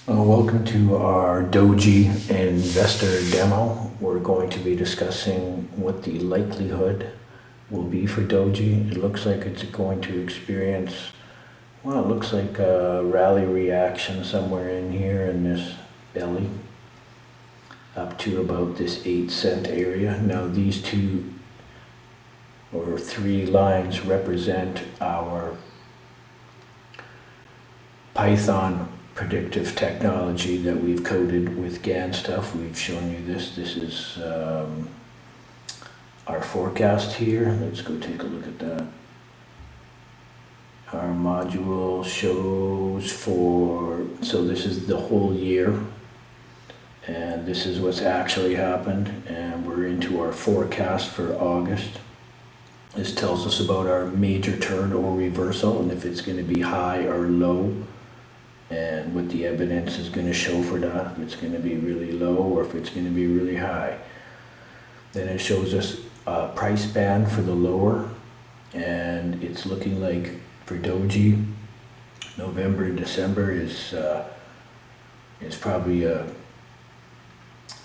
Welcome to our Dogee investor demo. We're going to be discussing what the likelihood will be for Dogee. It looks like it's going to experience, well, it looks like a rally reaction somewhere in here in this belly up to about this 8 cent area. Now these two or three lines represent our Python predictive technology that we've coded with GAN stuff. We've shown you this. This is our forecast here. Let's go take a look at that. Our module shows so this is the whole year, and this is what's actually happened, and we're into our forecast for August. This tells us about our major turn or reversal, and if it's going to be high or low, and what the evidence is going to show for that, if it's going to be really low or if it's going to be really high. Then it shows us a price band for the lower, and it's looking like for Dogee, November and December is probably a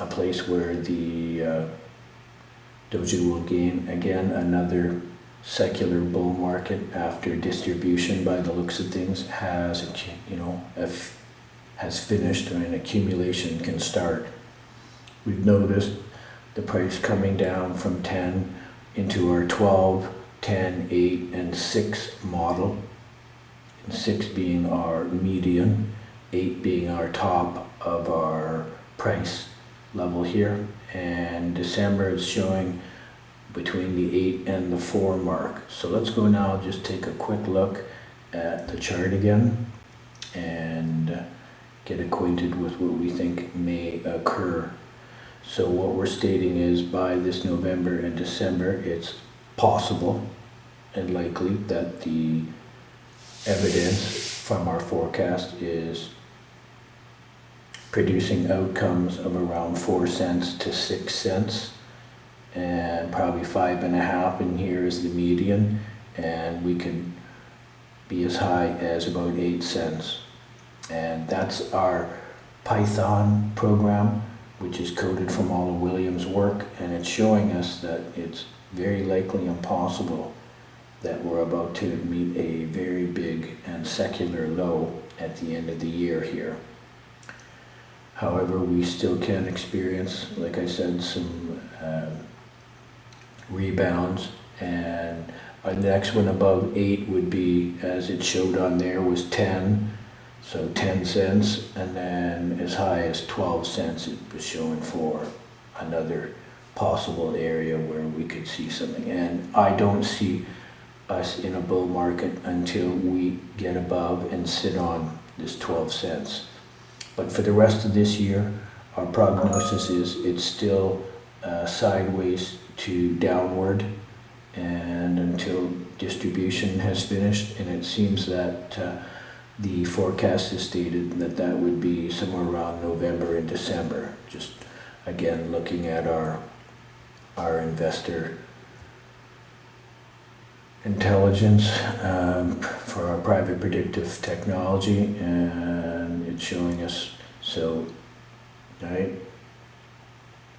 place where the Dogee will gain again another secular bull market after distribution, by the looks of things, has finished and accumulation can start. We've noticed the price coming down from 10 into our 12, 10, 8, and 6 model, and 6 being our median, 8 being our top of our price level here, and December is showing between the 8 and the 4 mark. So let's go now, just take a quick look at the chart again and get acquainted with what we think may occur. So what we're stating is by this November and December, it's possible and likely that the evidence from our forecast is producing outcomes of around 4 cents to 6 cents. And probably 5.5 in here is the median, and we can be as high as about 8 cents. And that's our Python program, which is coded from all of Williams' work, and it's showing us that it's very likely and possible that we're about to meet a very big and secular low at the end of the year here. However, we still can experience, like I said, some rebounds, and our next one above 8 would be, as it showed on there, was 10, so 10 cents, and then as high as 12 cents it was showing for another possible area where we could see something. And I don't see us in a bull market until we get above and sit on this 12 cents. But for the rest of this year, our prognosis is it's still sideways to downward, and until distribution has finished, and it seems that the forecast is stated that that would be somewhere around November and December. Just again looking at our investor intelligence for our Private Predictive Technology, and it's showing us, so right,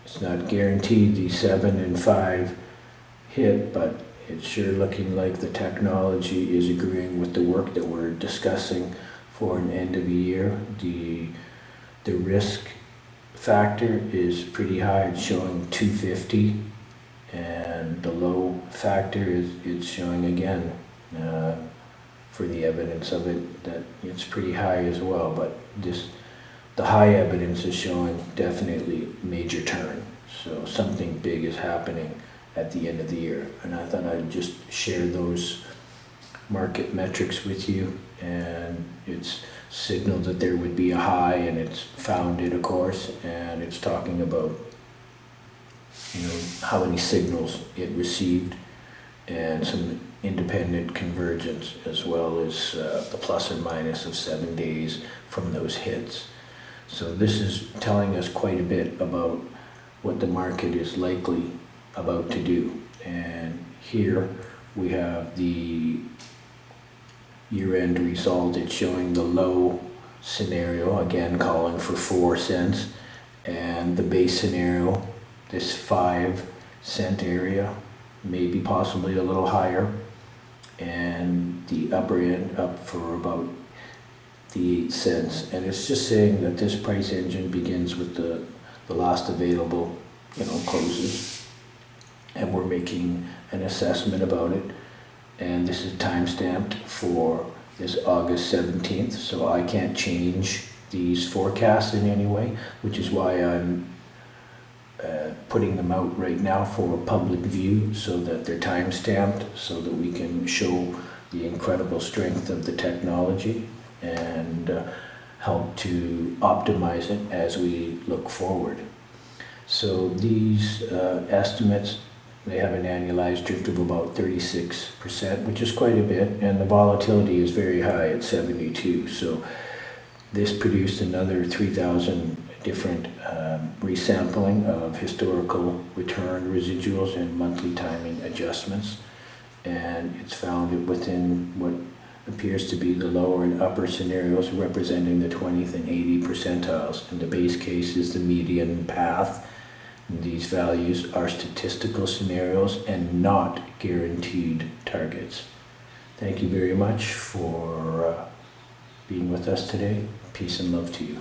it's not guaranteed the 7 and 5 hit, but it's sure looking like the technology is agreeing with the work that we're discussing for an end of the year. The risk factor is pretty high. It's showing 250, and the low factor is showing again for the evidence of it that it's pretty high as well. But the high evidence is showing definitely major turn. So something big is happening at the end of the year. And I thought I'd just share those market metrics with you. And it's signaled that there would be a high, and it's found it, of course, and it's talking about how many signals it received, and some independent convergence, as well as the plus or minus of 7 days from those hits. So this is telling us quite a bit about what the market is likely about to do. And here we have the year-end result. It's showing the low scenario, again calling for 4 cents, and the base scenario, this 5 cent area, maybe possibly a little higher, and the upper end up for about the 8 cents. And it's just saying that this price engine begins with the last available, closes, and we're making an assessment about it. And this is time stamped for this August 17th, so I can't change these forecasts in any way, which is why I'm putting them out right now for public view, so that they're time stamped, so that we can show the incredible strength of the technology and help to optimize it as we look forward. So these estimates, they have an annualized drift of about 36%, which is quite a bit, and the volatility is very high at 72. So this produced another 3,000 different resampling of historical return residuals and monthly timing adjustments, and it's found it within what appears to be the lower and upper scenarios, representing the 20th and 80th percentiles, and the base case is the median path. These values are statistical scenarios and not guaranteed targets. Thank you very much for being with us today. Peace and love to you.